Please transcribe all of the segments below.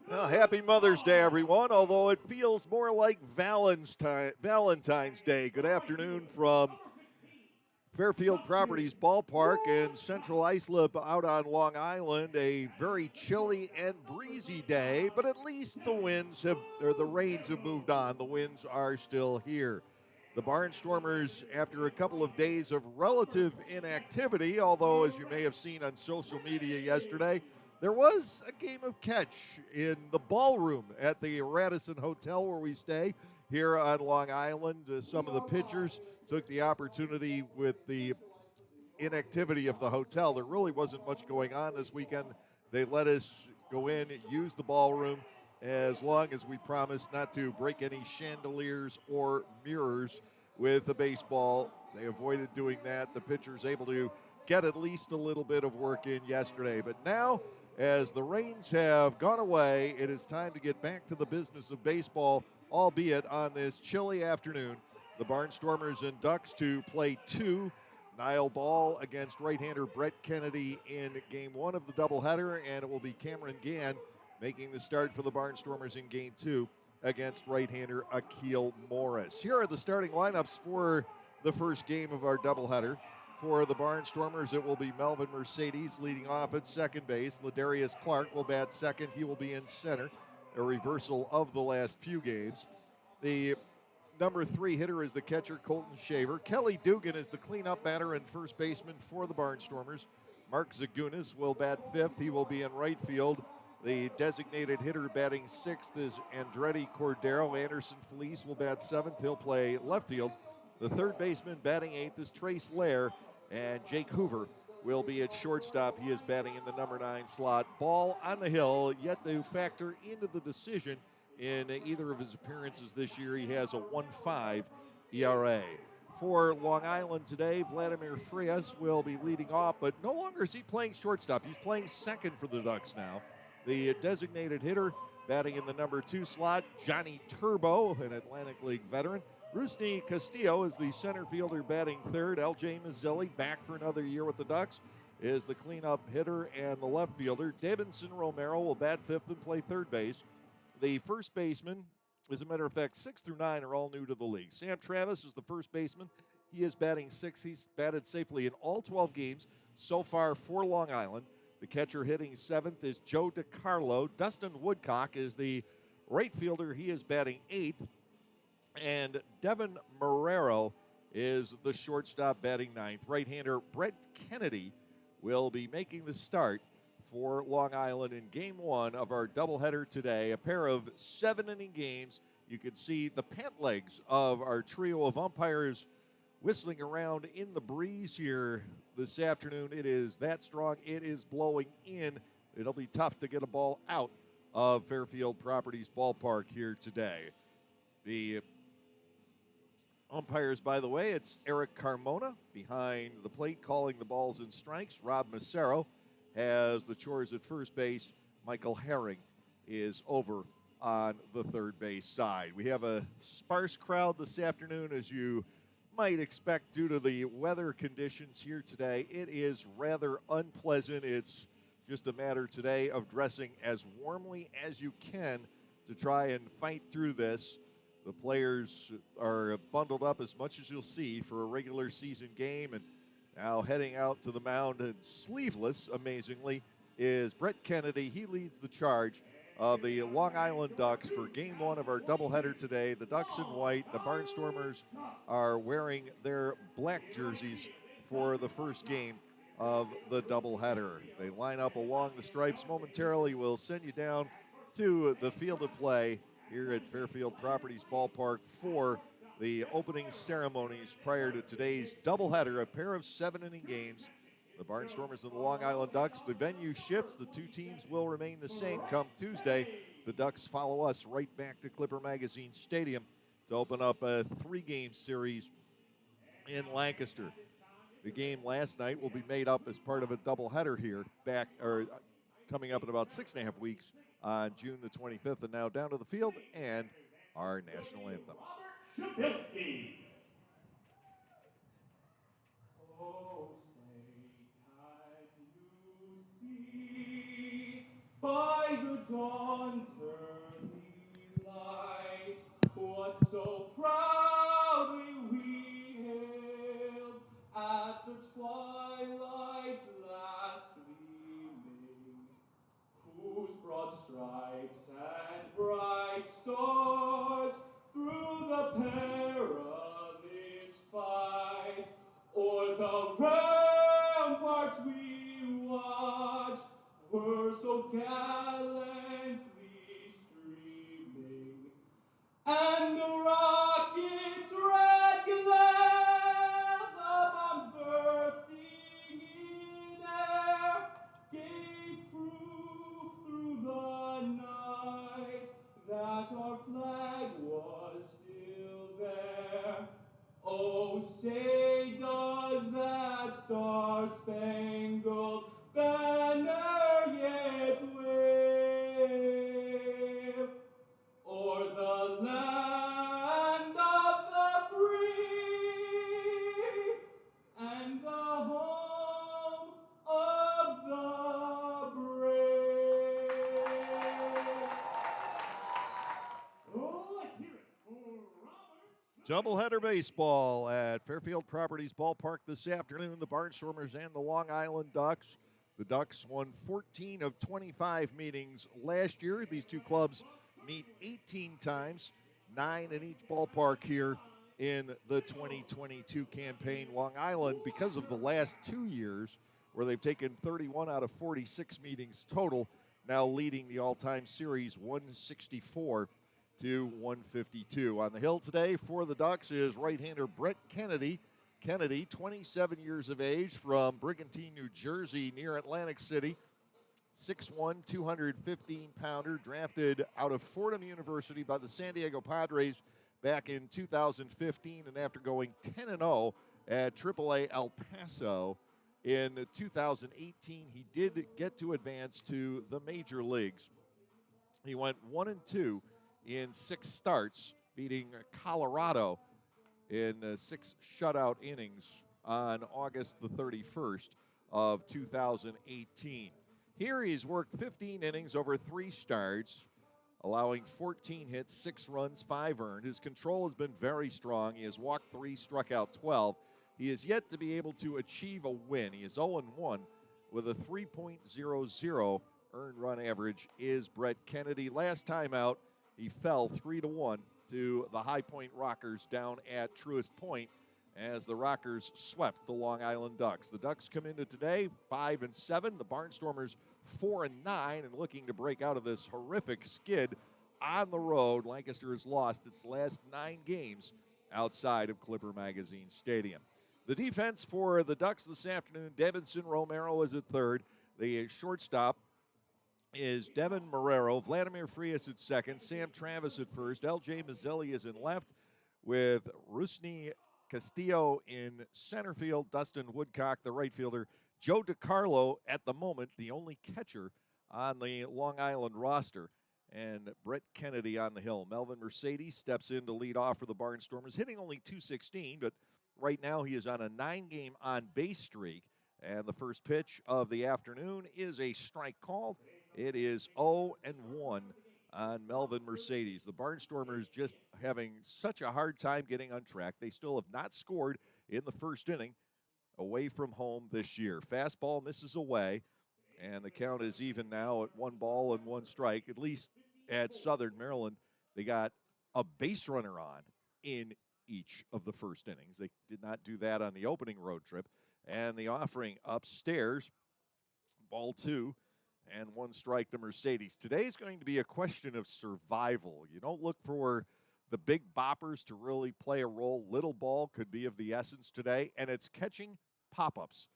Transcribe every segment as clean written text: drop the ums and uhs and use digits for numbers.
Well, happy Mother's Day, everyone, although it feels more like Valentine's Day. Good afternoon from Fairfield Properties Ballpark in Central Islip out on Long Island. A very chilly and breezy day, but at least the rains have moved on. The winds are still here. The Barnstormers, after a couple of days of relative inactivity, although as you may have seen on social media yesterday, there was a game of catch in the ballroom at the Radisson Hotel where we stay here on Long Island. Some of the pitchers took the opportunity with the inactivity of the hotel. There really wasn't much going on this weekend. They let us go in, use the ballroom, as long as we promised not to break any chandeliers or mirrors with the baseball. They avoided doing that. The pitchers able to get at least a little bit of work in yesterday. But now, as the rains have gone away, it is time to get back to the business of baseball, albeit on this chilly afternoon. The Barnstormers and Ducks to play two. Niall Ball against right-hander Brett Kennedy in Game 1 of the doubleheader, and it will be Cameron Gann making the start for the Barnstormers in Game 2 against right-hander Akil Morris. Here are the starting lineups for the first game of our doubleheader. For the Barnstormers, it will be Melvin Mercedes leading off at second base. Ladarius Clark will bat second. He will be in center, a reversal of the last few games. The number 3 hitter is the catcher, Colton Shaver. Kelly Dugan is the cleanup batter and first baseman for the Barnstormers. Mark Zagunas will bat fifth. He will be in right field. The designated hitter batting sixth is Andretti Cordero. Anderson Felice will bat seventh. He'll play left field. The third baseman batting eighth is Trace Lair, and Jake Hoover will be at shortstop. He is batting in the number 9 slot. Ball on the hill, yet to factor into the decision in either of his appearances this year. He has a 1.5 ERA. For Long Island today, Vladimir Frias will be leading off, but no longer is he playing shortstop. He's playing second for the Ducks now. The designated hitter batting in the number 2 slot, Johnny Turbo, an Atlantic League veteran. Rusney Castillo is the center fielder batting third. LJ Mazzilli, back for another year with the Ducks, is the cleanup hitter and the left fielder. Davidson Romero will bat fifth and play third base. The first baseman, as a matter of fact, 6 through 9 are all new to the league. Sam Travis is the first baseman. He is batting sixth. He's batted safely in all 12 games so far for Long Island. The catcher hitting seventh is Joe DiCarlo. Dustin Woodcock is the right fielder. He is batting eighth. And Devin Marrero is the shortstop batting ninth. Right-hander Brett Kennedy will be making the start for Long Island in Game 1 of our doubleheader today. A pair of 7-inning games. You can see the pant legs of our trio of umpires whistling around in the breeze here this afternoon. It is that strong. It is blowing in. It'll be tough to get a ball out of Fairfield Properties Ballpark here today. The umpires, by the way, it's Eric Carmona behind the plate calling the balls and strikes. Rob Massaro has the chores at first base. Michael Herring is over on the third base side. We have a sparse crowd this afternoon, as you might expect due to the weather conditions here today. It is rather unpleasant. It's just a matter today of dressing as warmly as you can to try and fight through this. The players are bundled up as much as you'll see for a regular season game, and now heading out to the mound and sleeveless, amazingly, is Brett Kennedy. He leads the charge of the Long Island Ducks for Game 1 of our doubleheader today. The Ducks in white. The Barnstormers are wearing their black jerseys for the first game of the doubleheader. They line up along the stripes. Momentarily, we'll send you down to the field of play here at Fairfield Properties Ballpark for the opening ceremonies prior to today's doubleheader, a pair of 7-inning games. The Barnstormers and the Long Island Ducks. The venue shifts. The two teams will remain the same come Tuesday. The Ducks follow us right back to Clipper Magazine Stadium to open up a 3-game series in Lancaster. The game last night will be made up as part of a doubleheader here coming up in about 6.5 weeks on June the 25th. And now down to the field and our national anthem. Doubleheader baseball at Fairfield Properties Ballpark this afternoon. The Barnstormers and the Long Island Ducks. The Ducks won 14 of 25 meetings last year. These two clubs meet 18 times, 9 in each ballpark here in the 2022 campaign. Long Island, because of the last 2 years, where they've taken 31 out of 46 meetings total, now leading the all-time series 164 to 152. On the hill today for the Ducks is right-hander Brett Kennedy. Kennedy, 27 years of age, from Brigantine, New Jersey, near Atlantic City. 6'1", 215-pounder, drafted out of Fordham University by the San Diego Padres back in 2015, and after going 10-0 at AAA El Paso in 2018, he did get to advance to the major leagues. He went 1-2 in 6 starts, beating Colorado in 6 shutout innings on August the 31st of 2018. Here he's worked 15 innings over 3 starts, allowing 14 hits, 6 runs, 5 earned. His control has been very strong. He has walked 3, struck out 12. He is yet to be able to achieve a win. He is 0-1 with a 3.00 earned run average is Brett Kennedy. Last time out, he fell 3-1 to the High Point Rockers down at Truist Point as the Rockers swept the Long Island Ducks. The Ducks come into today 5-7. The Barnstormers 4-9 and looking to break out of this horrific skid on the road. Lancaster has lost its last 9 games outside of Clipper Magazine Stadium. The defense for the Ducks this afternoon, Devinson Romero is at third. The shortstop is Devin Marrero, Vladimir Frias at second, Sam Travis at first, L.J. Mazzelli is in left, with Rusney Castillo in center field, Dustin Woodcock, the right fielder, Joe DiCarlo, at the moment, the only catcher on the Long Island roster, and Brett Kennedy on the hill. Melvin Mercedes steps in to lead off for the Barnstormers, hitting only .216, but right now he is on a 9-game on-base streak, and the first pitch of the afternoon is a strike called. It is 0-1 on Melvin Mercedes. The Barnstormers just having such a hard time getting on track. They still have not scored in the first inning away from home this year. Fastball misses away, and the count is even now at 1-1 strike. At least at Southern Maryland, they got a base runner on in each of the first innings. They did not do that on the opening road trip. And the offering upstairs, ball 2. And 1 strike to Mercedes. Today's going to be a question of survival. You don't look for the big boppers to really play a role. Little ball could be of the essence today, and it's catching pop-ups.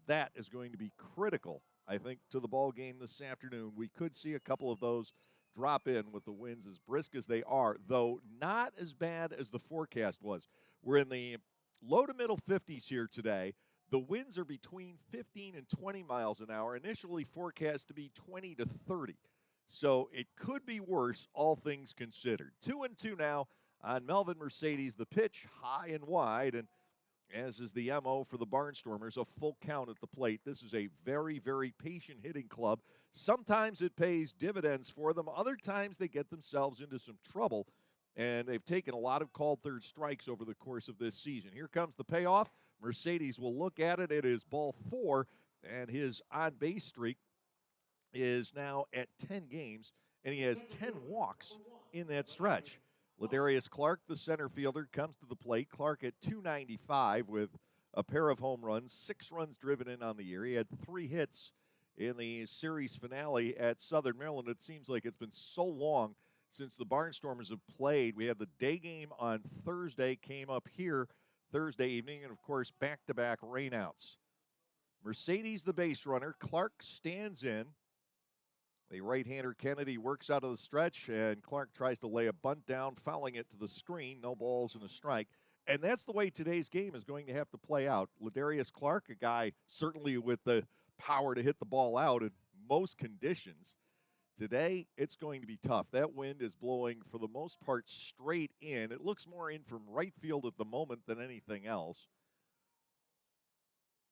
That is going to be critical, I think, to the ball game this afternoon. We could see a couple of those drop in with the winds as brisk as they are, though not as bad as the forecast was. We're in the low to middle 50s here today. The winds are between 15 and 20 miles an hour, initially forecast to be 20 to 30. So it could be worse, all things considered. 2-2 now on Melvin Mercedes. The pitch high and wide, and as is the MO for the Barnstormers, a full count at the plate. This is a very, very patient hitting club. Sometimes it pays dividends for them. Other times they get themselves into some trouble, and they've taken a lot of called third strikes over the course of this season. Here comes the payoff. Mercedes will look at it. It is ball 4, and his on-base streak is now at 10 games, and he has 10 walks in that stretch. Ladarius Clark, the center fielder, comes to the plate. Clark at .295 with a pair of home runs, 6 runs driven in on the year. He had 3 hits in the series finale at Southern Maryland. It seems like it's been so long since the Barnstormers have played. We had the day game on Thursday, came up here Thursday evening, and of course back-to-back rainouts. Mercedes, the base runner. Clark stands in. The right-hander Kennedy works out of the stretch, and Clark tries to lay a bunt down, fouling it to the screen. No balls and a strike. And that's the way today's game is going to have to play out. Ladarius Clark, a guy certainly with the power to hit the ball out in most conditions. Today, it's going to be tough. That wind is blowing, for the most part, straight in. It looks more in from right field at the moment than anything else.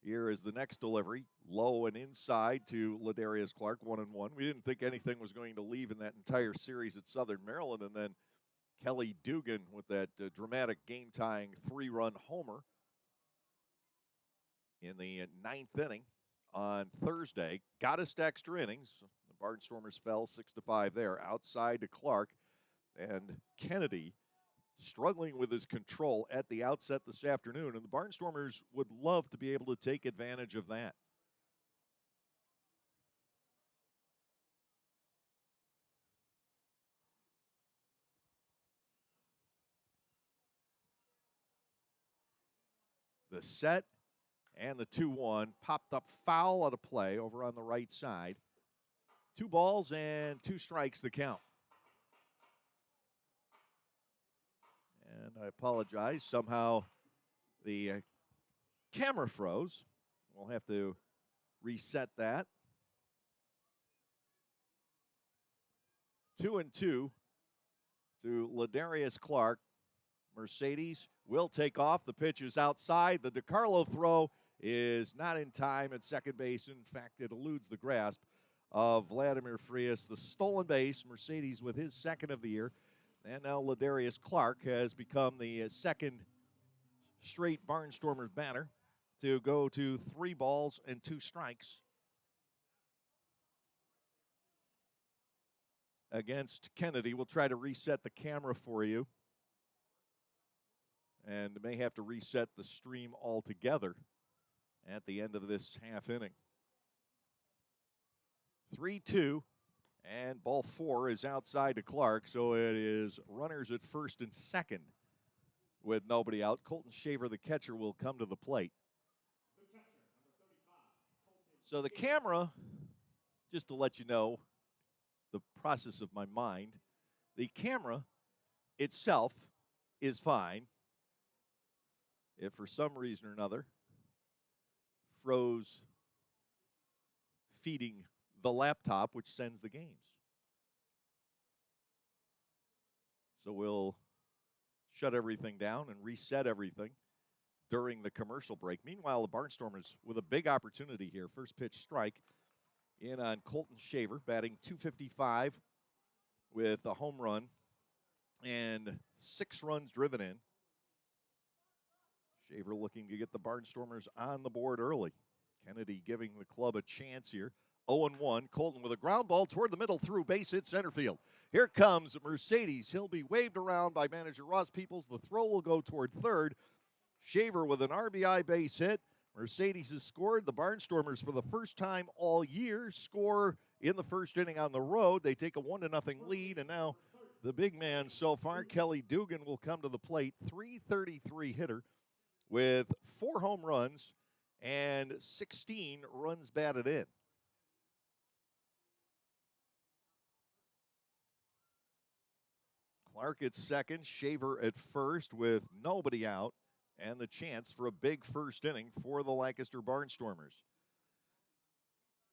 Here is the next delivery. Low and inside to Ladarius Clark, 1-1. We didn't think anything was going to leave in that entire series at Southern Maryland, and then Kelly Dugan with that dramatic game-tying 3-run homer in the ninth inning on Thursday. Got us to extra innings. The Barnstormers fell 6-5 there. Outside to Clark. And Kennedy struggling with his control at the outset this afternoon. And the Barnstormers would love to be able to take advantage of that. The set and the 2-1 popped up foul out of play over on the right side. 2 balls and 2 strikes the count. And I apologize. Somehow the camera froze. We'll have to reset that. 2-2 to Ladarius Clark. Mercedes will take off. The pitch is outside. The DiCarlo throw is not in time at second base. In fact, it eludes the grasp of Vladimir Frias. The stolen base, Mercedes with his second of the year. And now Ladarius Clark has become the second straight Barnstormers batter to go to 3 balls and 2 strikes against Kennedy. We'll try to reset the camera for you. And may have to reset the stream altogether at the end of this half inning. 3-2, and ball 4 is outside to Clark, so it is runners at first and second with nobody out. Colton Shaver, the catcher, will come to the plate. So the camera, just to let you know the process of my mind, the camera itself is fine. If for some reason or another froze feeding the laptop, which sends the games. So we'll shut everything down and reset everything during the commercial break. Meanwhile, the Barnstormers with a big opportunity here. First pitch strike in on Colton Shaver, batting .255 with a home run and 6 runs driven in. Shaver looking to get the Barnstormers on the board early. Kennedy giving the club a chance here. 0-1. Colton with a ground ball toward the middle through base hit center field. Here comes Mercedes. He'll be waved around by manager Ross Peoples. The throw will go toward third. Shaver with an RBI base hit. Mercedes has scored. The Barnstormers, for the first time all year, score in the first inning on the road. They take a 1-0 lead, and now the big man so far, Kelly Dugan, will come to the plate. .333 hitter with 4 home runs and 16 runs batted in. Clark at second, Shaver at first with nobody out, and the chance for a big first inning for the Lancaster Barnstormers.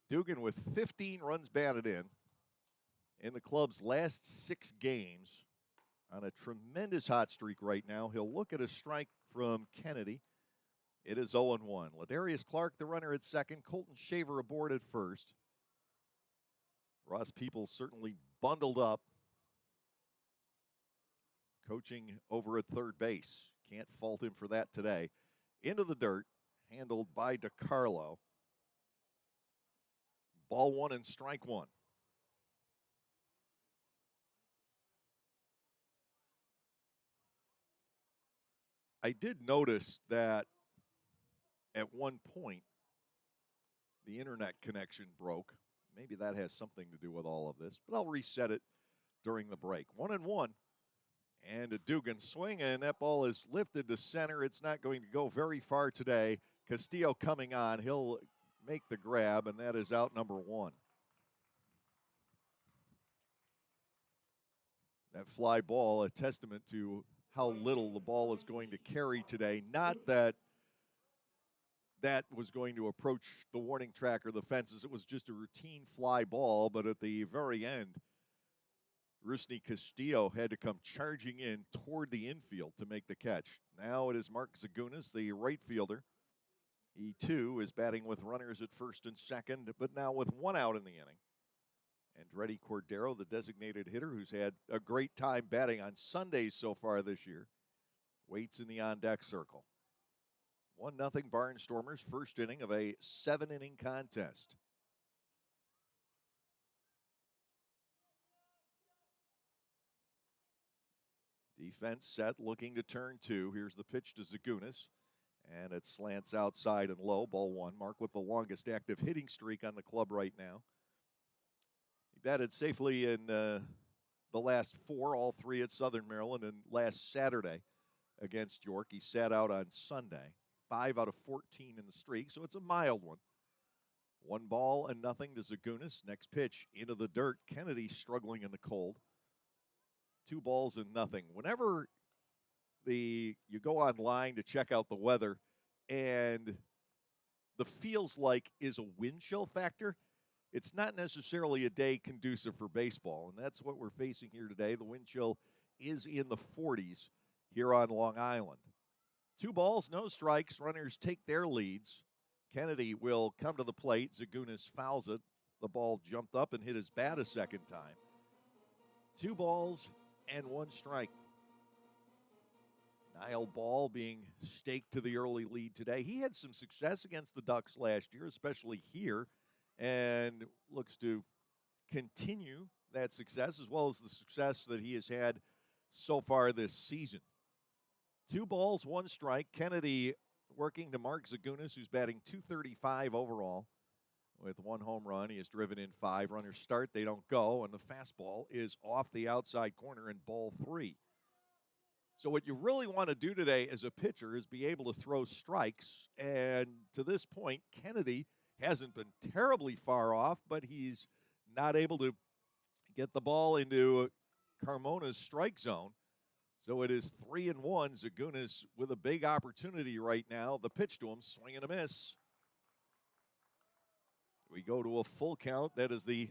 Dugan with 15 runs batted in the club's last 6 games, on a tremendous hot streak right now. He'll look at a strike from Kennedy. It is 0-1. Ladarius Clark, the runner at second. Colton Shaver aboard at first. Ross Peoples certainly bundled up, coaching over at third base. Can't fault him for that today. Into the dirt, handled by DiCarlo. Ball 1 and strike 1. I did notice that at one point the internet connection broke. Maybe that has something to do with all of this, but I'll reset it during the break. 1-1. And a Dugan swing, and that ball is lifted to center. It's not going to go very far today. Castillo coming on. He'll make the grab, and that is out number 1. That fly ball, a testament to how little the ball is going to carry today. Not that that was going to approach the warning track or the fences. It was just a routine fly ball, but at the very end, Rusney Castillo had to come charging in toward the infield to make the catch. Now it is Mark Zagunas, the right fielder. He, too, is batting with runners at first and second, but now with 1 out in the inning. Andretti Cordero, the designated hitter, who's had a great time batting on Sundays so far this year, waits in the on-deck circle. 1-0 Barnstormers, first inning of a 7-inning contest. Defense set, looking to turn two. Here's the pitch to Zagunis, and it slants outside and low. Ball one. Mark with the longest active hitting streak on the club right now. He batted safely in the last four, all three at Southern Maryland, and last Saturday against York. He sat out on Sunday. 5 out of 14 in the streak, so it's a mild one. 1-0 to Zagunis. Next pitch into the dirt. Kennedy struggling in the cold. 2-0. Whenever you go online to check out the weather and the feels like is a wind chill factor, it's not necessarily a day conducive for baseball, and that's what we're facing here today. The wind chill is in the 40s here on Long Island. 2 balls, no strikes. Runners take their leads. Kennedy will come to the plate. Zagunis fouls it. The ball jumped up and hit his bat a second time. 2 balls and 1 strike. Niall Ball being staked to the early lead today. He had some success against the Ducks last year, especially here, and looks to continue that success as well as the success that he has had so far this season. 2 balls, 1 strike. Kennedy working to Mark Zagunis, who's batting .235 overall. With 1 home run, he has driven in 5. Runners start, they don't go, and the fastball is off the outside corner in ball 3. So what you really want to do today as a pitcher is be able to throw strikes, and to this point, Kennedy hasn't been terribly far off, but he's not able to get the ball into Carmona's strike zone. So it is 3-1. Zagunis with a big opportunity right now. The pitch to him, swing and a miss. We go to a full count. That is the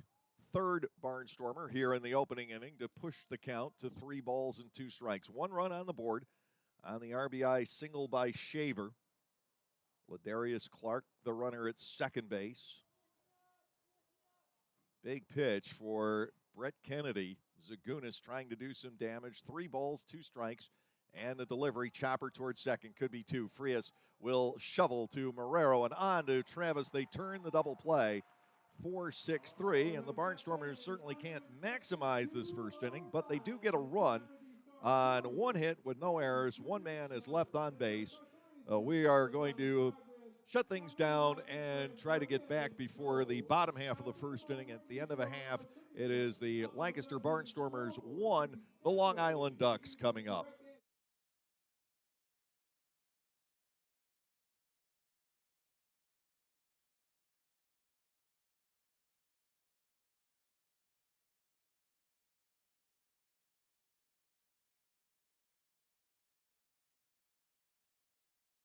third Barnstormer here in the opening inning to push the count to 3 balls and 2 strikes. 1 run on the board on the RBI single by Shaver. Ladarius Clark, the runner at second base. Big pitch for Brett Kennedy. Zagunis trying to do some damage. 3 balls, 2 strikes, and the delivery. Chopper towards second. Could be 2. Frias will shovel to Marrero and on to Travis. They turn the double play. 4-6-3, and the Barnstormers certainly can't maximize this first inning, but they do get a run on 1 hit with no errors. 1 man is left on base. We are going to shut things down and try to get back before the bottom half of the first inning. At the end of a half, it is the Lancaster Barnstormers 1, the Long Island Ducks coming up.